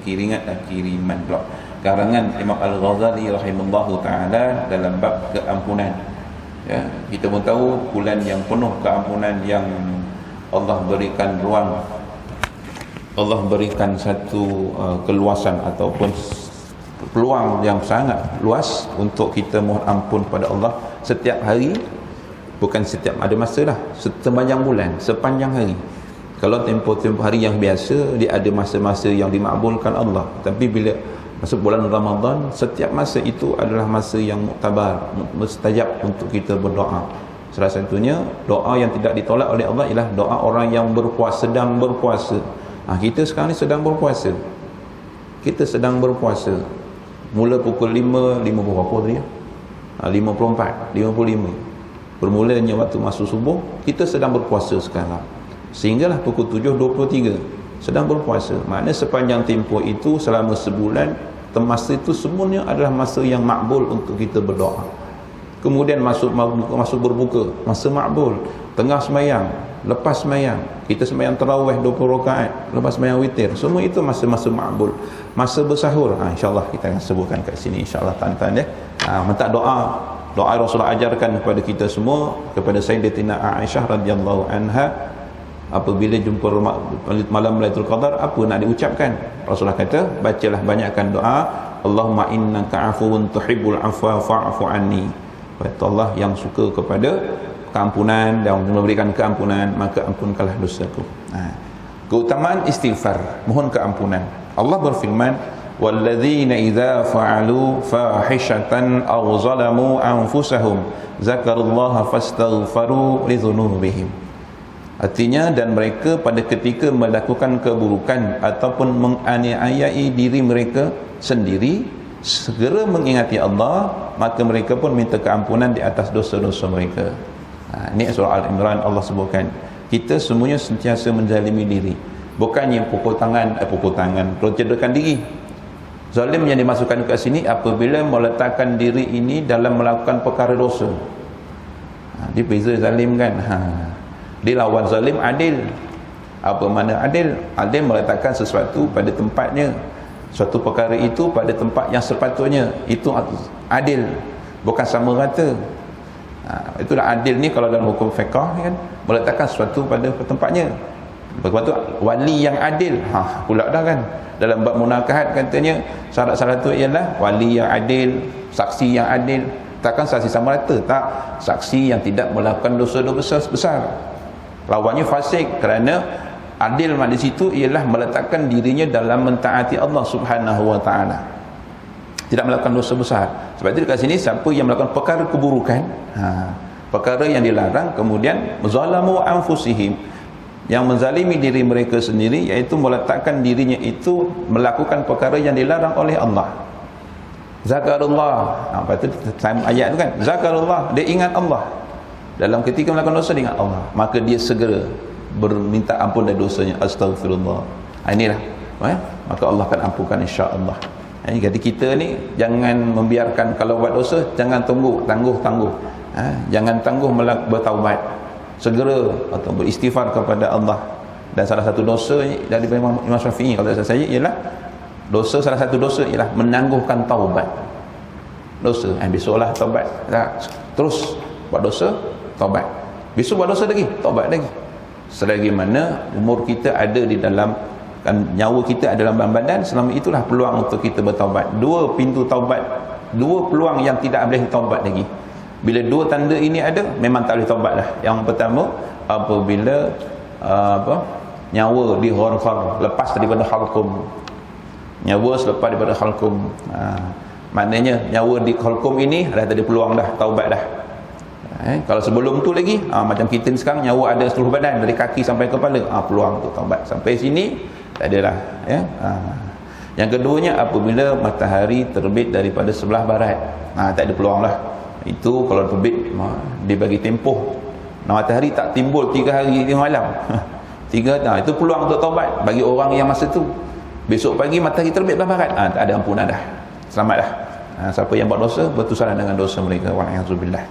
Kiringat dan kiriman pula karangan Imam Al-Ghazali rahimahullahu ta'ala dalam bab keampunan. Ya, kita pun tahu bulan yang penuh keampunan, yang Allah berikan ruang, Allah berikan satu keluasan ataupun peluang yang sangat luas untuk kita mohon ampun pada Allah setiap hari. Bukan setiap, ada masa lah sepanjang bulan, sepanjang hari. Kalau tempoh-tempoh hari yang biasa, dia ada masa-masa yang dimakbulkan Allah. Tapi bila masuk bulan Ramadan, setiap masa itu adalah masa yang muktabar, mustajab untuk kita berdoa. Salah satunya doa yang tidak ditolak oleh Allah ialah doa orang yang berpuasa, sedang berpuasa. Kita sekarang ni sedang berpuasa. Kita sedang berpuasa. Mula pukul 5 berapa tadi? 54, 55. Bermulanya waktu masuk subuh, kita sedang berpuasa sekarang. Sehinggalah pukul 7.23 sedang berpuasa. Maknanya sepanjang tempoh itu selama sebulan, masa itu semuanya adalah masa yang makbul untuk kita berdoa. Kemudian masuk berbuka, masa makbul. Tengah semayang, lepas semayang, kita semayang tarawih 20 rakaat, lepas semayang witir, semua itu masa-masa makbul. Masa bersahur, insyaAllah kita akan sebutkan kat sini, insyaAllah tuan-tuan ya. Minta doa Rasulullah ajarkan kepada kita semua, kepada Sayyidatina Aisyah radhiyallahu anha, apabila jumpa malam Lailatul Qadar, apa nak diucapkan? Rasulullah kata, bacalah banyakkan doa, Allahumma innaka afuwun tuhibbul afwa fa'fu anni. Kata Allah yang suka kepada keampunan dan memberikan keampunan, maka ampunkanlah dosaku. Keutamaan istighfar, mohon keampunan. Allah berfirman, walladzina idza fa'alu fahishatan aw zalamu anfusahum zakarullaha fastaghfaru lidzunubihim. Artinya, dan mereka pada ketika melakukan keburukan ataupun menganiayai diri mereka sendiri, segera mengingati Allah, maka mereka pun minta keampunan di atas dosa-dosa mereka. Ini surah Al-Imran, Allah sebutkan kita semuanya sentiasa menzalimi diri. Bukannya pukul tangan, cederakan diri. Zalim yang dimasukkan ke sini apabila meletakkan diri ini dalam melakukan perkara dosa. Dia beza zalim kan. Dia lawan zalim adil. Apa mana adil? Adil meletakkan sesuatu pada tempatnya, suatu perkara itu pada tempat yang sepatutnya. Itu adil, bukan sama rata. Itulah adil ni kalau dalam hukum fiqh kan, meletakkan sesuatu pada tempatnya. Lepas tu wali yang adil, pula dah kan. Dalam bab munakahat katanya syarat-syarat tu ialah wali yang adil, saksi yang adil. Takkan saksi sama rata, tak. Saksi yang tidak melakukan dosa-dosa besar. Lawannya fasik, kerana adil di situ ialah meletakkan dirinya dalam mentaati Allah Subhanahu wa taala. Tidak melakukan dosa besar. Sebab itu dekat sini siapa yang melakukan perkara keburukan, perkara yang dilarang, kemudian zalamu anfusihim, yang menzalimi diri mereka sendiri, iaitu meletakkan dirinya itu melakukan perkara yang dilarang oleh Allah. Zakarullah, apa itu ayat tu kan, zakarullah, dia ingat Allah. Dalam ketika melakukan dosa, dia ingat Allah, maka dia segera berminta ampun dari dosanya, astaghfirullah. Inilah, maka Allah akan ampunkan insya-Allah. Jadi kita ni jangan membiarkan, kalau buat dosa jangan tangguh. Jangan tangguh bertaubat, segera atau beristighfar kepada Allah. Dan salah satu dosa dari Imam Syafi'i, kalau saya ialah dosa, salah satu dosa ialah menangguhkan taubat. Dosa, besoklah taubat, terus buat dosa, taubat, besok buat dosa lagi, taubat lagi. Selagi mana umur kita ada di dalam, kan, nyawa kita ada dalam badan, selama itulah peluang untuk kita bertaubat. Dua pintu taubat, dua peluang yang tidak boleh taubat lagi. Bila dua tanda ini ada, memang tak boleh taubat lah. Yang pertama, apabila nyawa dihorfar, lepas daripada halkum, nyawa selepas daripada halkum, maknanya nyawa di halkum ini dah tak ada peluang dah, taubat dah. Kalau sebelum tu lagi, macam kita ni sekarang nyawa ada seluruh badan dari kaki sampai kepala, peluang untuk taubat. Sampai sini tak adalah ya. Yang keduanya, apabila matahari terbit daripada sebelah barat, tak ada peluang lah. Itu kalau terbit, dia bagi tempoh, matahari tak timbul 3 hari 3 malam. Itu peluang untuk taubat bagi orang yang masa tu. Besok pagi matahari terbit belah barat, tak ada ampunan dah, selamat dah. Siapa yang buat dosa, bertusalah dengan dosa mereka, wa'alaikumsalam.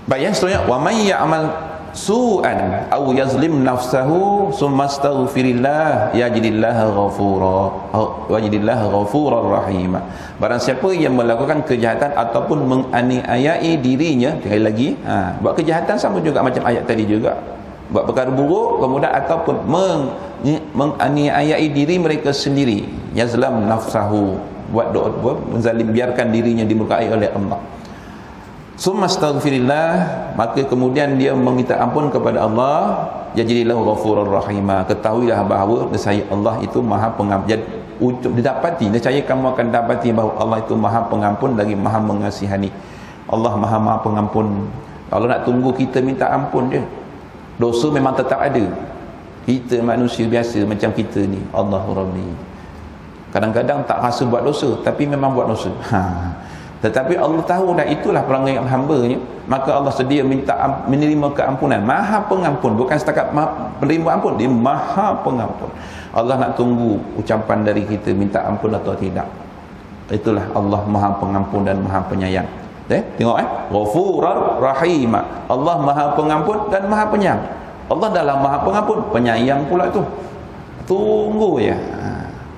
Baik, yang seterusnya, wa may ya'mal su'an aw yazlim nafsahu summa astaghfirillah yajidillaha ghafurar rahim. Barang siapa yang melakukan kejahatan ataupun menganiayai dirinya, sekali lagi, buat kejahatan sama juga macam ayat tadi juga, buat perkara buruk kemudian ataupun menganiayai diri mereka sendiri, yazlam nafsahu, buat doa menzalim, biarkan dirinya dimurkai oleh Allah. Summa astaghfirillah, maka kemudian dia meminta ampun kepada Allah, yajidillahu ghafurur rahima. Ketahuilah bahawa nescaya Allah itu Maha Pengampun. Didapati, nescaya kamu akan dapati bahawa Allah itu Maha Pengampun lagi Maha Mengasihani. Allah Maha Pengampun. Allah nak tunggu kita minta ampun je. Dosa memang tetap ada. Kita manusia biasa macam kita ni, Allahu Rabbi, kadang-kadang tak rasa buat dosa tapi memang buat dosa. Tetapi Allah tahu dah itulah perangai hamba-Nya, maka Allah sedia menerima keampunan. Maha Pengampun, bukan setakat menerima ampun, dia Maha Pengampun. Allah nak tunggu ucapan dari kita minta ampun atau tidak. Itulah Allah Maha Pengampun dan Maha Penyayang. Tengok Ghafurur Rahim. Allah Maha Pengampun dan Maha Penyayang. Allah dalam Maha Pengampun, penyayang pula tu. Tunggu ya.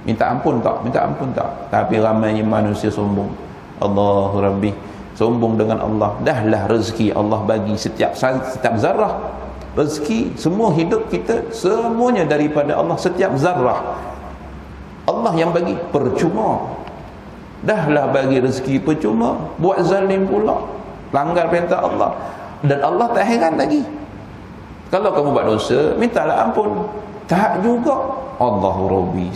Minta ampun tak? Minta ampun tak? Tapi ramainya manusia sombong. Allahu Rabbi, sombong dengan Allah. Dahlah rezeki Allah bagi setiap zarah. Rezeki semua hidup kita semuanya daripada Allah, setiap zarah Allah yang bagi, percuma. Dahlah bagi rezeki percuma, buat zalim pula, langgar perintah Allah. Dan Allah tak heran lagi. Kalau kamu buat dosa, mintalah ampun. Tak juga. Allahu Rabbi,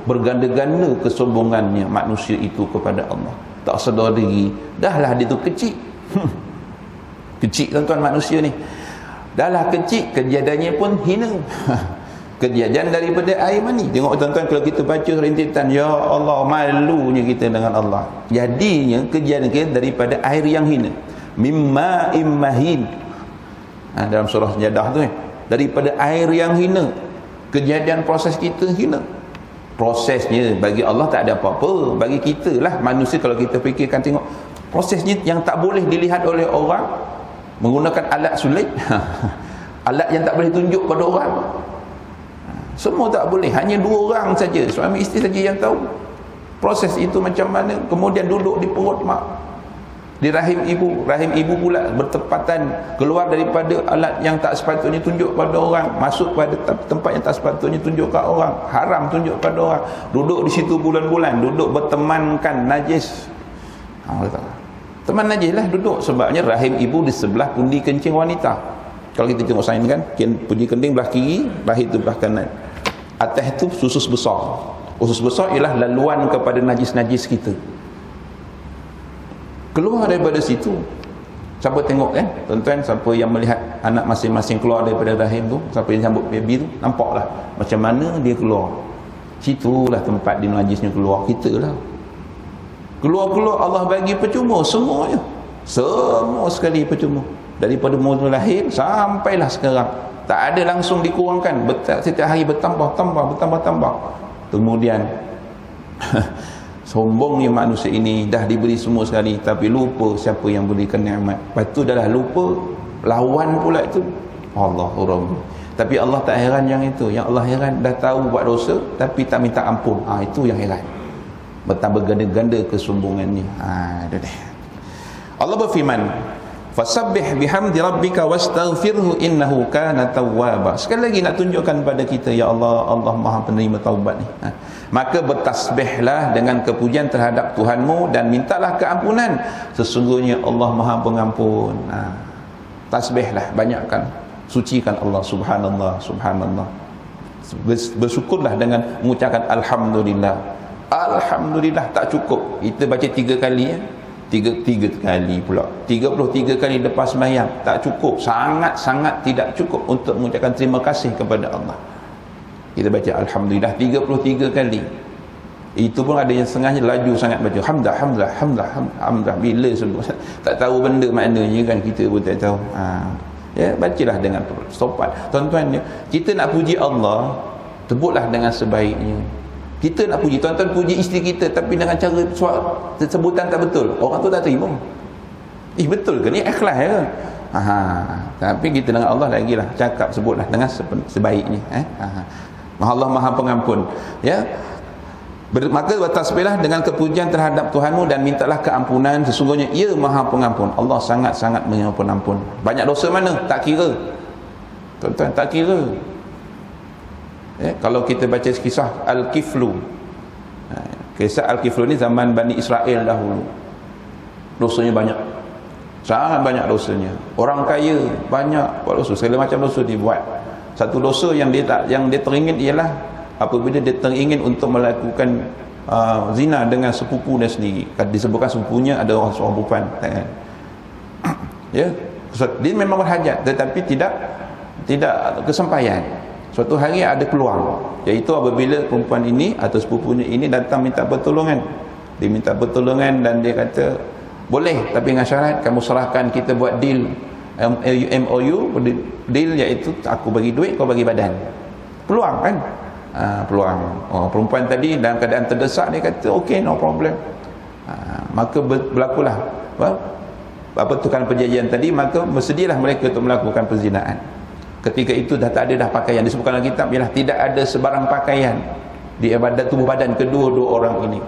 berganda-ganda kesombongannya manusia itu kepada Allah. Tak sedar diri, dahlah dia tu kecil. Kecil tuan-tuan manusia ni. Dahlah kecil, kejadiannya pun hina. Kejadian daripada air mani. Tengok tuan-tuan kalau kita baca rintitan, ya Allah, malunya kita dengan Allah. Jadinya kejadian kita daripada air yang hina. Mimma immahin. Dalam surah Sajadah tu daripada air yang hina. Kejadian proses kita hina. Prosesnya bagi Allah tak ada apa-apa. Bagi kita lah manusia, kalau kita fikirkan, tengok prosesnya yang tak boleh dilihat oleh orang, menggunakan alat sulit. Alat yang tak boleh tunjuk pada orang, semua tak boleh. Hanya 2 orang saja, suami isteri saja yang tahu proses itu macam mana. Kemudian duduk di perut mak, di rahim ibu pula bertepatan keluar daripada alat yang tak sepatutnya tunjuk pada orang, masuk pada tempat yang tak sepatutnya tunjuk pada orang, haram tunjuk pada orang, duduk di situ bulan-bulan, duduk bertemankan najis. Teman najis lah duduk, sebabnya rahim ibu di sebelah pundi kencing wanita. Kalau kita tengok sains kan, pundi kencing belah kiri, lahir tu belah kanan. Atas itu usus besar. Usus besar ialah laluan kepada najis-najis kita. Keluar daripada situ. Siapa tengok kan, tuan-tuan, siapa yang melihat anak masing-masing keluar daripada rahim tu, siapa yang sambut baby tu, nampaklah macam mana dia keluar. Situlah tempat dia najisnya keluar. Kita lah keluar Allah bagi percuma semuanya. Semua sekali percuma. Daripada mula lahir sampailah sekarang, tak ada langsung dikurangkan. Setiap hari bertambah. Kemudian sombongnya manusia ini, dah diberi semua sekali tapi lupa siapa yang berikan nikmat. Lepas tu dah lupa lawan pula itu, Allahu Rabbi. Tapi Allah tak heran yang itu. Yang Allah heran, dah tahu buat dosa tapi tak minta ampun. Itu yang heran. Bertambah ganda-ganda kesombongannya. Dah. Allah berfirman, fasabbih bihamdi rabbika wastaghfirhu innahu kana tawwaba. Sekali lagi nak tunjukkan pada kita, ya Allah, Allah Maha penerima taubat ni. Maka bertasbihlah dengan kepujian terhadap Tuhanmu dan mintalah keampunan, sesungguhnya Allah Maha Pengampun. Tasbihlah, banyakkan, sucikan Allah. Subhanallah, subhanallah. Bersyukurlah dengan mengucapkan alhamdulillah. Alhamdulillah tak cukup kita baca 3 kali tiga kali pula 33 kali lepas sembahyang, tak cukup, sangat-sangat tidak cukup untuk mengucapkan terima kasih kepada Allah. Kita baca alhamdulillah 33 kali. Itu pun ada yang setengahnya laju sangat baca hamdah bila sebut tak tahu benda maknanya kan, kita pun tak tahu. Bacalah dengan sopan. Tuan-tuan, kita nak puji Allah, sebutlah dengan sebaiknya. Kita nak puji, tuan-tuan puji isteri kita tapi dengan cara sebutan tak betul, orang tu tak terima. Betul ke ni? Ikhlas ya? Tapi kita dengan Allah lagi lah cakap, sebutlah dengan sebaiknya. Allah Maha Pengampun. Ya. Maka bertasbihlah dengan kepujian terhadap Tuhanmu dan mintalah keampunan, sesungguhnya Ia Maha Pengampun. Allah sangat-sangat Maha Pengampun. Banyak dosa mana? Tak kira. Tuan-tuan, tak kira. Ya, kalau kita baca kisah Al-Kiflu. Kisah Al-Kiflu ni zaman Bani Israel dahulu. Dosanya banyak. Sangat banyak dosanya. Orang kaya banyak buat dosa, segala macam dosa dibuat. Satu dosa yang dia teringin ialah apabila dia teringin untuk melakukan zina dengan sepupu dia sendiri. Disebutkan sepupunya ada seorang perempuan, kan? Ya, dia memang berhajat tetapi tidak kesampaian. Suatu hari ada peluang, iaitu apabila perempuan ini atau sepupunya ini datang minta pertolongan. Dia minta pertolongan dan dia kata, boleh, tapi dengan syarat kamu serahkan, kita buat deal, MOU, deal iaitu aku bagi duit, kau bagi badan. Peluang, kan? Peluang. Perempuan tadi dalam keadaan terdesak, dia kata okey, no problem. Maka berlakulah tukar perjanjian tadi, maka bersedialah mereka untuk melakukan perzinaan. Ketika itu dah tak ada dah pakaian. Disebutkan dalam kitab ialah tidak ada sebarang pakaian di tubuh badan kedua-dua orang ini.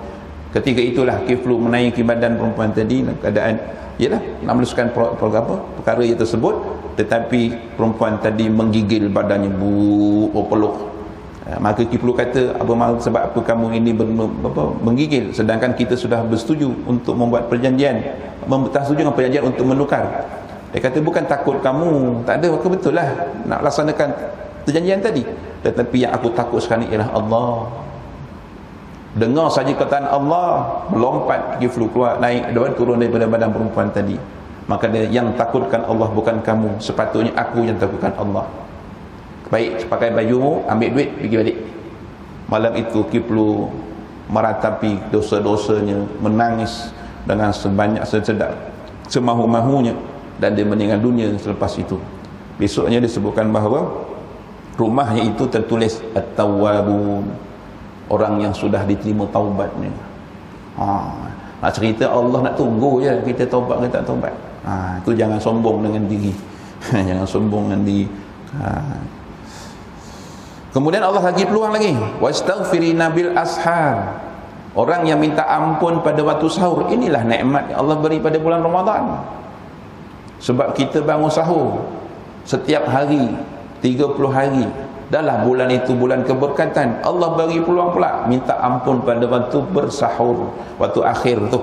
Ketika itulah Kiflu menaiki badan perempuan tadi dalam keadaan ialah nak meluluskan perkara itu tersebut, tetapi perempuan tadi menggigil badannya, berpeluh. Maka Kiflu kata, sebab apa kamu ini menggigil, sedangkan kita sudah bersetuju untuk membuat perjanjian, bersetuju dengan perjanjian untuk menukar. Dia kata, bukan takut kamu, tak ada, maka betul lah nak laksanakan perjanjian tadi, tetapi yang aku takut sekarang ialah Allah. Dengar saja kataan Allah, melompat Kiflu keluar, naik turun daripada badan perempuan tadi. Maka dia, yang takutkan Allah bukan kamu, sepatutnya aku yang takutkan Allah. Baik, pakai bajumu, ambil duit, pergi balik. Malam itu Kiflu meratapi dosa-dosanya, menangis dengan sebanyak sesedap semahu-mahunya, dan dia meninggal dunia selepas itu. Besoknya disebutkan bahawa rumahnya itu tertulis At-Tawwabun, orang yang sudah diterima taubatnya. Nak cerita Allah nak tunggu je kita taubat ke tak taubat. Itu jangan sombong dengan diri. Jangan sombong dengan diri. Kemudian Allah lagi peluang lagi, wastaghfirina bil ashar, orang yang minta ampun pada waktu sahur. Inilah nikmat yang Allah beri pada bulan Ramadan. Sebab kita bangun sahur setiap hari 30 hari, dalam bulan itu bulan keberkatan. Allah bagi peluang pula minta ampun pada waktu bersahur, waktu akhir tu.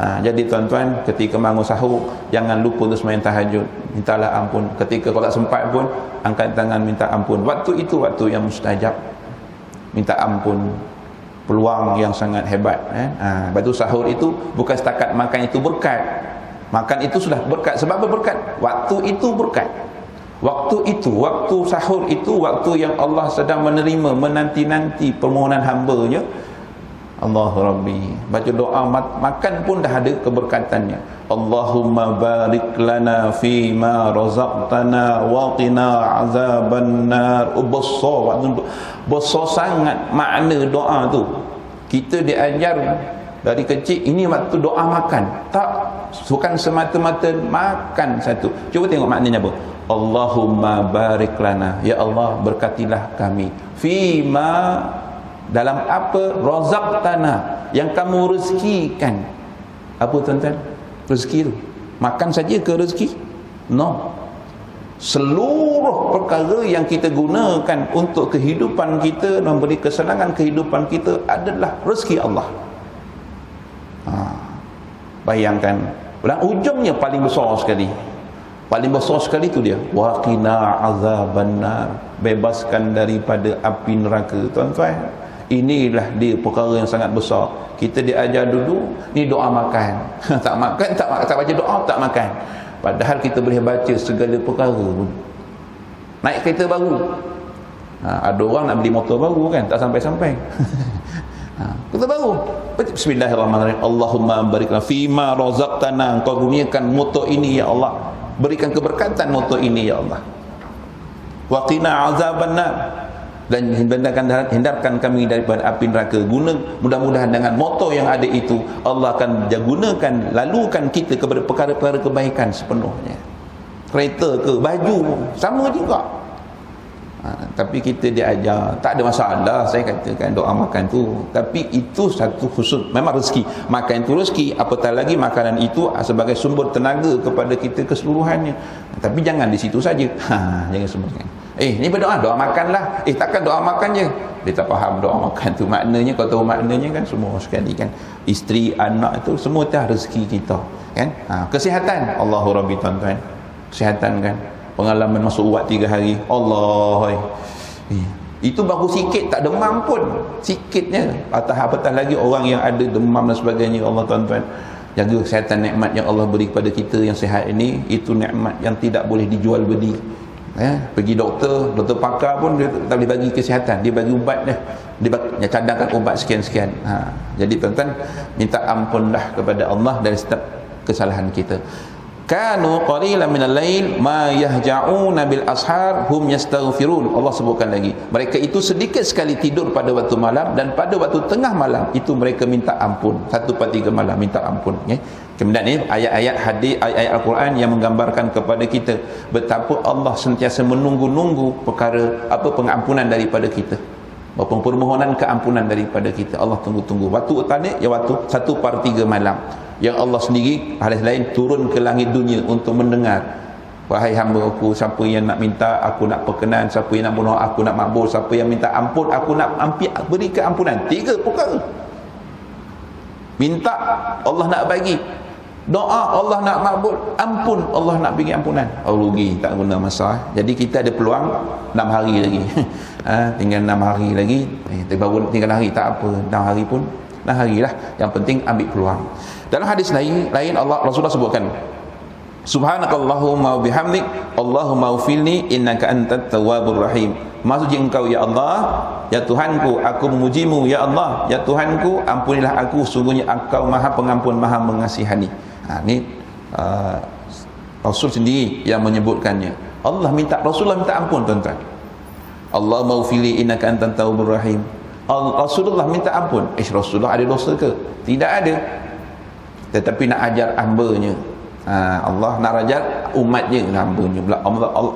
Jadi tuan-tuan, ketika bangun sahur jangan lupa untuk sembahyang tahajud, mintalah ampun. Ketika kalau tak sempat pun angkat tangan minta ampun. Waktu itu waktu yang mustajab, minta ampun. Peluang yang sangat hebat. Batu sahur itu bukan setakat makan itu berkat. Makan itu sudah berkat. Sebab apa berkat? Waktu itu berkat. Waktu itu, waktu sahur itu waktu yang Allah sedang menerima, menanti-nanti permohonan hamba-Nya. Allah Rabbi, baca doa makan pun dah ada keberkatannya. Allahumma barik lana fi ma razaqtana wa qina azabannar. Besar sangat makna doa tu. Kita diajar dari kecil, ini waktu doa makan. Tak, bukan semata-mata makan satu. Cuba tengok maknanya apa. Allahumma barik lana, ya Allah berkatilah kami, fima, dalam apa, razaqtana, yang kamu rezekikan. Apa tuan-tuan rezeki tu? Makan saja ke rezeki? No. Seluruh perkara yang kita gunakan untuk kehidupan kita, memberi kesenangan kehidupan kita adalah rezeki Allah. Bayangkan, dan ujungnya paling besar sekali. Paling besar sekali itu dia, waqina azabannar, bebaskan daripada api neraka. Tuan-tuan, inilah dia perkara yang sangat besar. Kita diajar dulu ni doa makan. Tak makan, tak baca doa, tak makan. Padahal kita boleh baca segala perkara pun. Naik kereta baru, ada orang nak beli motor baru kan, tak sampai-sampai. Kereta baru, bismillahirrahmanirrahim, Allahumma barik lana fima razaqtana, engkau gunakan motor ini ya Allah, berikan keberkatan motor ini ya Allah. Wa qina azabannar, dan hindarkan kami daripada api neraka. Mudah-mudahan dengan motor yang ada itu Allah akan gunakan, lalukan kita kepada perkara-perkara kebaikan sepenuhnya. kereta ke, baju sama juga. Tapi kita diajar, tak ada masalah saya katakan doa makan tu, tapi itu satu khusus, memang rezeki, makan itu rezeki, apatah lagi makanan itu sebagai sumber tenaga kepada kita keseluruhannya. Tapi jangan di situ saja, jangan sebutkan ni berdoa, doa makan lah, takkan doa makan je, dia tak faham doa makan tu maknanya. Kau tahu maknanya kan, semua sekali kan, isteri, anak itu semua dah rezeki kita kan. Kesihatan, Allahu Rabbi, tuan-tuan, kesihatan kan, pengalaman masuk ubat 3 hari, Allah itu baru sikit, tak demam pun sikitnya, apatah lagi orang yang ada demam dan sebagainya. Allah, tuan-tuan, jaga kesihatan, nikmat yang Allah beri kepada kita yang sihat ini, itu nikmat yang tidak boleh dijual beli. Pergi doktor pakar pun dia tak boleh bagi kesihatan, dia bagi ubat dia cadangkan ubat sekian-sekian. Jadi tuan-tuan, minta ampunlah kepada Allah dari setiap kesalahan kita. Kanu qalilan minal lail ma yahja'una bil ashar hum yastaghfirun. Allah sebutkan lagi, mereka itu sedikit sekali tidur pada waktu malam, dan pada waktu tengah malam itu mereka minta ampun. 1/3 malam minta ampun. Kemudian ni ayat-ayat hadis, ayat-ayat Al-Quran yang menggambarkan kepada kita betapa Allah sentiasa menunggu-nunggu perkara pengampunan daripada kita, permohonan keampunan daripada kita. Allah tunggu-tunggu waktu utama, ya waktu 1/3 malam yang Allah sendiri hadis lain turun ke langit dunia untuk mendengar, wahai hamba aku, siapa yang nak minta aku nak perkenan, siapa yang nak bunuh aku nak makbul, siapa yang minta ampun aku nak beri keampunan. 3 perkara minta, Allah nak bagi, doa Allah nak makbul, ampun Allah nak bagi ampunan. Rugi tak guna masa. Jadi kita ada peluang 6 hari lagi. Tinggal 6 hari lagi, baru tinggal hari, tak apa, 6 hari pun 6 hari lah, yang penting ambil peluang. Dalam hadis lain Allah Rasulullah sebutkan, subhanakallahumma wa bihamdik Allahumma ufilni innaka antat tawwabur rahim. Maksudnya engkau ya Allah, ya Tuhanku, aku memujimu ya Allah, ya Tuhanku, ampunilah aku, sungguhnya engkau maha pengampun, maha mengasihani. Ini Rasul sendiri yang menyebutkannya. Rasulullah minta ampun, tuan-tuan. Allahumma ufilni innaka antat tawwabur rahim. Rasulullah minta ampun. Rasulullah ada dosa ke? Tidak ada. Tetapi nak ajar hamba-Nya, Allah nak ajar umat-Nya, hamba-Nya.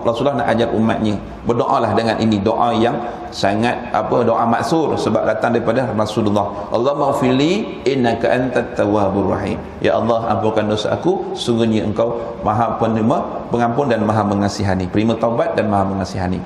Rasulullah nak ajar umat-Nya, berdoalah dengan ini, doa yang sangat doa maksur, sebab datang daripada Rasulullah. Allahumma ufili innaka antat tawwabur rahim. Ya Allah, ampunkan dosa aku, sungguhnya engkau maha penerima pengampun dan maha mengasihani, penerima taubat dan maha mengasihani.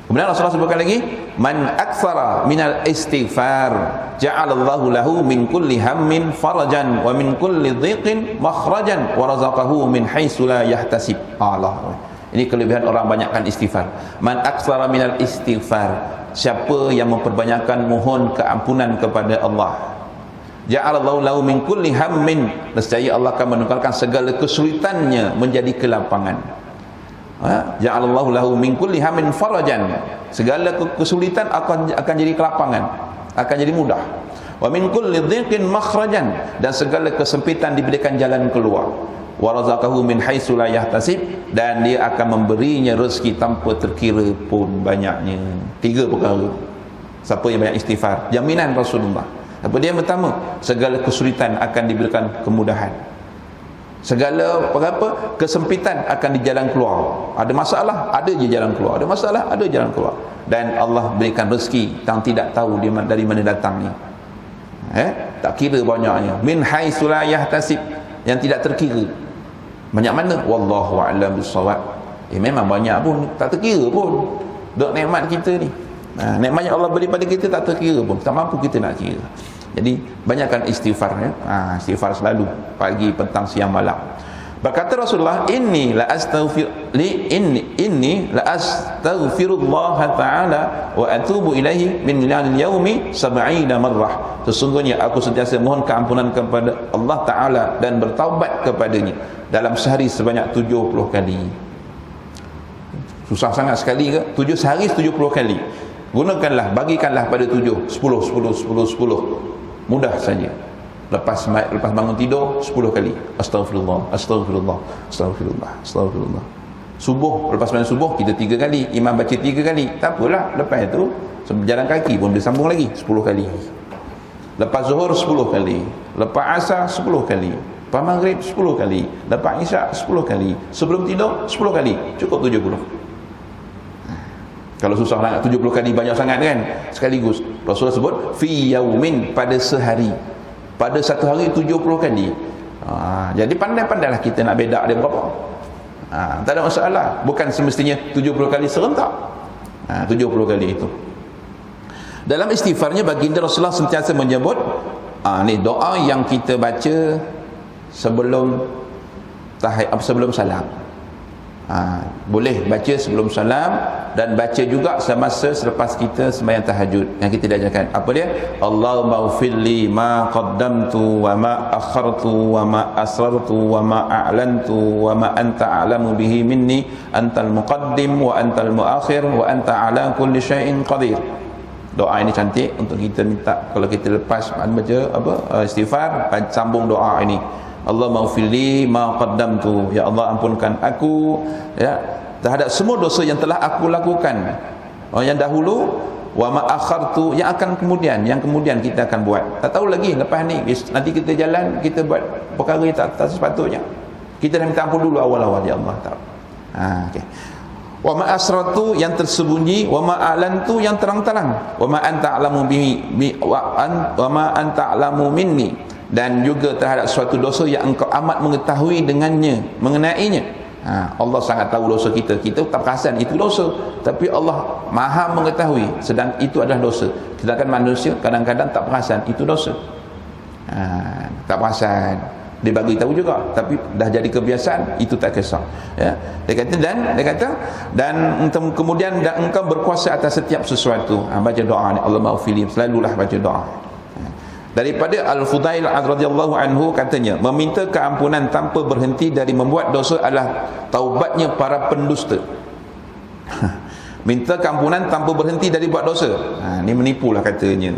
Kemudian Rasulullah sebutkan lagi, man aktsara minal istighfar ja'alallahu lahu min kulli hammin farajan wa min kulli dhiqin makhrajan wa razaqahu min haitsu la yahtasib. Allah, ini kelebihan orang banyakkan istighfar. Man aktsara minal istighfar, siapa yang memperbanyakkan mohon keampunan kepada Allah, ja'alallahu lahu min kulli hammin, nescaya Allah akan menukarkan segala kesulitannya menjadi kelapangan. Ja'alallahu lahu min kulli hammin farajan, segala kesulitan akan jadi kelapangan, akan jadi mudah. Wa min kulli dhiqin makhrajan, dan segala kesempitan diberikan jalan keluar. Wa razaqahu min haitsu la yahtasib, dan dia akan memberinya rezeki tanpa terkira pun banyaknya. 3 perkara. Siapa yang banyak istighfar, jaminan Rasulullah. Apa dia? Pertama, segala kesulitan akan diberikan kemudahan. Segala kesempitan akan di jalan keluar. Ada masalah, ada je jalan keluar. Ada masalah, ada jalan keluar. Dan Allah berikan rezeki yang tidak tahu dari mana datangnya. Tak kira banyaknya. Min haitsu la yahtasib, yang tidak terkira. Banyak mana? Wallahu a'lam bissawab. Memang banyak pun tak terkira pun. Dok nikmat kita ni. Nikmat yang Allah beri pada kita tak terkira pun. Tak mampu kita nak kira. Jadi banyakkan istighfar, istighfar selalu, pagi, petang, siang, malam. Berkata Rasulullah, inni la astaghfirullah ta'ala wa atubu ilaihi min al-yaumi 70 marrah. Sesungguhnya aku sentiasa mohon keampunan kepada Allah Ta'ala dan bertaubat kepadanya dalam sehari sebanyak 70 kali. Susah sangat sekali ke? 7 sehari 70 kali. Gunakanlah, bagikanlah pada 7, 10. Mudah saja. Lepas bangun tidur 10 kali. Astaghfirullah, astaghfirullah, astaghfirullah, astaghfirullah. Subuh, lepas bangun subuh kita 3 kali. Imam baca 3 kali. Tak apalah, lepas itu jalan kaki pun dia sambung lagi 10 kali. Lepas zuhur 10 kali. Lepas asar 10 kali. Lepas maghrib 10 kali, lepas isyak 10 kali, sebelum tidur 10 kali, cukup 70. Kalau susah nak 70 kali banyak sangat kan, sekaligus. Rasulullah sebut fi yaumin, pada sehari, pada satu hari 70 kali. Jadi pandai-pandailah kita nak bedak dia berapa. Tak ada masalah. Bukan semestinya 70 kali serentak. 70 kali itu. Dalam istighfarnya baginda Rasulullah sentiasa menyebut ni doa yang kita baca sebelum salam. Boleh baca sebelum salam dan baca juga semasa selepas kita sembahyang tahajud yang kita diajarkan. Apa dia? Allahumma ighfirli ma qaddamtu wa ma akhartu wa ma asrartu wa ma a'lantu wa ma anta a'lamu bihi minni, antal muqaddim wa antal muakhir wa anta ala kulli syai'in qadir. Doa ini cantik untuk kita minta kalau kita lepas baca istighfar, sambung doa ini. Allahumma ighfirli ma qaddamtu, ya Allah ampunkan aku ya terhadap semua dosa yang telah aku lakukan yang dahulu, wa ma akhartu, yang akan kemudian, yang kemudian kita akan buat. Tak tahu lagi lepas ni nanti kita jalan kita buat perkara yang tak sepatutnya, kita dah minta ampun dulu awal-awal, ya Allah. Okey. Wa ma asratu, yang tersembunyi, wa ma a'lantu, yang terang-terang, wa ma anta a'lamu bihi wa ma anta a'lamu minni, dan juga terhadap suatu dosa yang engkau amat mengetahui dengannya, mengenainya. Allah sangat tahu dosa kita, kita tak perasan itu dosa, tapi Allah maha mengetahui sedang itu adalah dosa. Sedangkan manusia kadang-kadang tak perasan itu dosa. Tak perasan, dia bagi tahu juga, tapi dah jadi kebiasaan, itu tak kisah ya. Dia kata dan kemudian dan engkau berkuasa atas setiap sesuatu. Baca doa ni, Allahumma ighfirli, selalulah baca doa. Daripada Al-Fudail radhiyallahu anhu katanya, meminta keampunan tanpa berhenti dari membuat dosa adalah taubatnya para pendusta. Minta keampunan tanpa berhenti dari buat dosa. Ni menipulah katanya.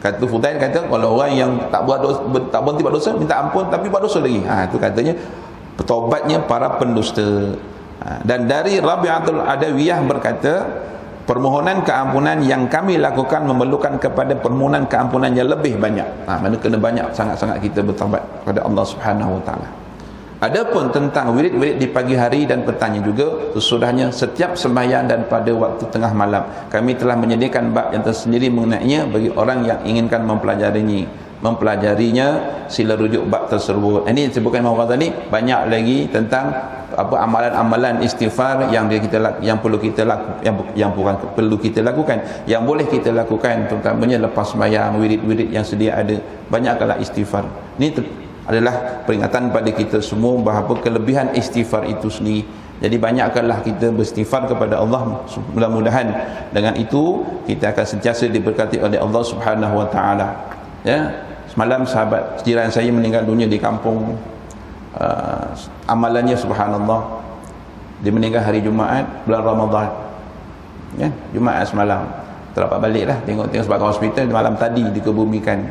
Kata Fudail kata kalau orang yang tak buat dosa, tak berhenti buat dosa, minta ampun tapi buat dosa lagi. Itu katanya taubatnya para pendusta. Dan dari Rabi'atul Adawiyah berkata, permohonan keampunan yang kami lakukan memerlukan kepada permohonan keampunan yang lebih banyak. Mana kena banyak sangat-sangat kita bertaubat kepada Allah Subhanahu Wa Taala. Adapun tentang wirid-wirid di pagi hari dan petangnya juga, sesudahnya setiap sembahyang dan pada waktu tengah malam, kami telah menyediakan bab yang tersendiri mengenainya bagi orang yang inginkan mempelajarinya, sila rujuk bab tersebut. Ini disebutkan Imam Ghazali, banyak lagi tentang amalan-amalan istighfar yang perlu kita lakukan, yang boleh kita lakukan, terutamanya lepas sembahyang, wirid-wirid yang sedia ada, banyaklah istighfar. Ini adalah peringatan pada kita semua bahawa kelebihan istighfar itu sendiri. Jadi banyakkanlah kita beristighfar kepada Allah. Mudah-mudahan dengan itu kita akan sentiasa diberkati oleh Allah Subhanahu Wa Taala. Ya, semalam sahabat jiran saya meninggal dunia di kampung. Amalannya subhanallah, dia meninggal hari Jumaat bulan Ramadan ya, Jumaat semalam. Terdapat baliklah tengok-tengok sebab hospital malam tadi dikebumikan.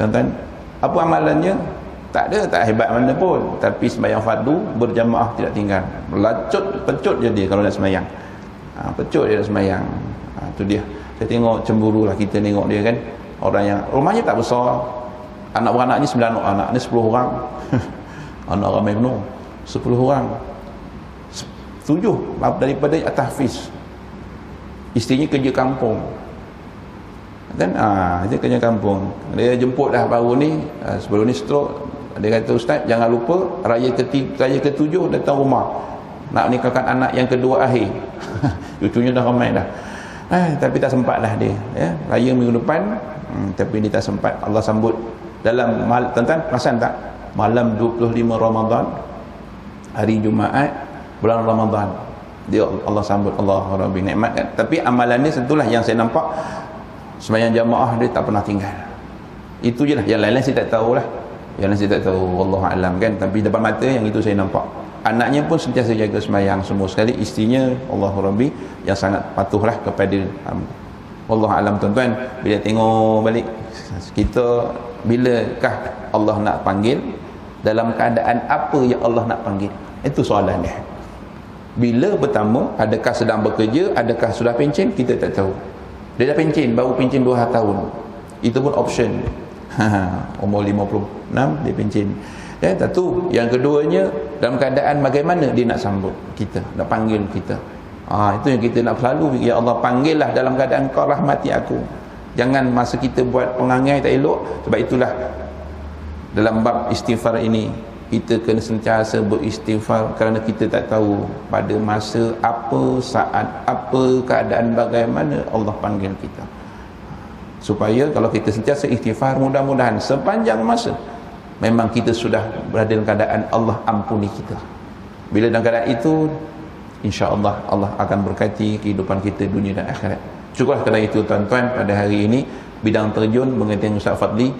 Tuan-tuan, apa amalannya? Tak ada, tak hebat mana pun, tapi sembahyang fardu berjamaah tidak tinggal. Pecut je dia kalau nak sembahyang. Pecut dia nak sembahyang. Tu dia. Saya tengok cemburulah kita tengok dia kan. Orang yang rumahnya tak besar. Anak beranaknya 9 anak, ni 10 orang. Anak ramai penuh 10 orang, 7 daripada tahfiz. Isterinya kerja kampung kan, dia kerja kampung. Dia jemput dah baru ni, sebelum ni stroke. Dia kata, Ustaz jangan lupa raya ke-7 datang rumah, nak nikahkan anak yang kedua akhir. Cucunya dah ramai dah. Tapi tak sempat lah dia ya. Raya minggu depan, tapi dia tak sempat. Allah sambut dalam tuan-tuan perasan tak, malam 25 Ramadan, hari Jumaat bulan Ramadan, dia Allah sambut. Allah Rabbi nikmat kan. Tapi amalan ni tentulah yang saya nampak, sembahyang jamaah dia tak pernah tinggal. Itu je lah. Yang lain-lain saya tak tahulah, yang lain saya tak tahu, wallahu alam kan. Tapi depan mata yang itu saya nampak. Anaknya pun sentiasa jaga sembahyang semua sekali. Isterinya Allah Rabbi yang sangat patuhlah kepada wallahu alam. Tuan-tuan, bila tengok balik kita, bilakah Allah nak panggil, dalam keadaan apa yang Allah nak panggil? Itu soalan dia. Bila pertama, adakah sedang bekerja, adakah sudah pencen, kita tak tahu. Dia dah pencen, baru pencen 2 tahun, itu pun option. Umur 56 dia pencen. Satu. Yang keduanya, dalam keadaan bagaimana dia nak sambut kita, nak panggil kita. Itu yang kita nak selalu, ya Allah panggillah dalam keadaan kau rahmati aku. Jangan masa kita buat pengangai tak elok. Sebab itulah dalam bab istighfar ini kita kena sentiasa beristighfar, kerana kita tak tahu pada masa apa, saat apa, keadaan bagaimana Allah panggil kita. Supaya kalau kita sentiasa istighfar, mudah-mudahan sepanjang masa memang kita sudah berada dalam keadaan Allah ampuni kita. Bila dalam keadaan itu, insya-Allah Allah akan berkati kehidupan kita dunia dan akhirat. Cukuplah kerana itu tuan-tuan, pada hari ini bidang terjun mengenai Ustaz Fadli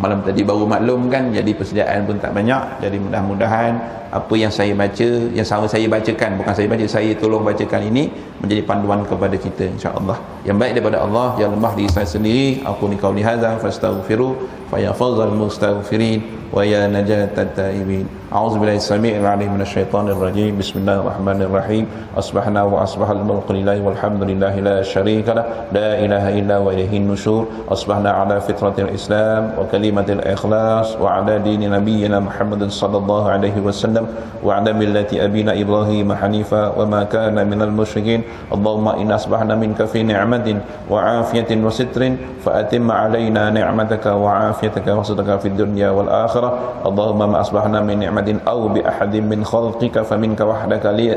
malam tadi baru maklum kan, jadi persediaan pun tak banyak. Jadi mudah-mudahan apa yang saya baca, yang sama saya bacakan, bukan saya baca, saya tolong bacakan ini menjadi panduan kepada kita, insya-Allah. Yang baik daripada Allah, yang lemah diri saya sendiri. Aku ni qauli hadza fastaghfiru fa ya fawzal mustaghfirin wa ya najatat taibin. A'udzubillahi samii'il 'aliim minasyaitonir rajim. Bismillahirrahmanirrahim. Asbahna wa asbahal mulku lillahi walhamdulillahi la syarika lah, la ilaha illa wa ilaihin nusyur. Asbahna 'ala fitratil Islam wa kalimatil ikhlas wa 'ala dini nabiyyina Muhammadin sallallahu alaihi wasallam wa 'ala millati abina Ibrahim hanifa wa ma kana minal musyrikin. Allahumma inna asbahna minka fi ni'matin wa 'afiyatin wa sitrin fa atimma 'alaina ni'mataka wa 'afiyataka wa sitraka fid dunya wal akhirah. Allahumma ma asbahna min ni'matin aw bi ahadin min khalqika faminka wahdaka li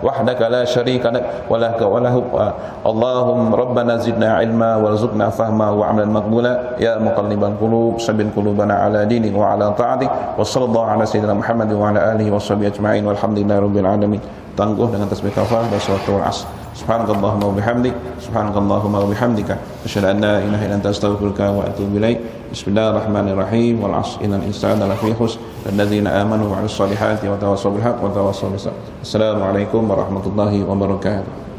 wahdaka la syarika lak wa laka wa lahu. Allahumma rabbana zidna ilma warzuqna fahma wa 'amalan maqbula ya muqallibal qulub sabbin qulubana ala dinik wa ala ta'atik. Wa sallallahu ala sayyidina Muhammad wa ala alihi washabbihi ajma'in walhamdulillahi rabbil alamin. Tangguh dengan tasbih kafar dan salatul asr. Subhanakallahumma wa bihamdik, subhanakallahumma wa bihamdika, asyhadu an la ilaha illa anta astaghfiruka wa atubu ilaik. Bismillahirrahmanirrahim. Wal 'asri innal insana lafi khusr alladzina amanu wa 'amilus solihati wa tawassaw bil haqq wa tawassaw bis sabr. Assalamualaikum warahmatullahi wabarakatuh.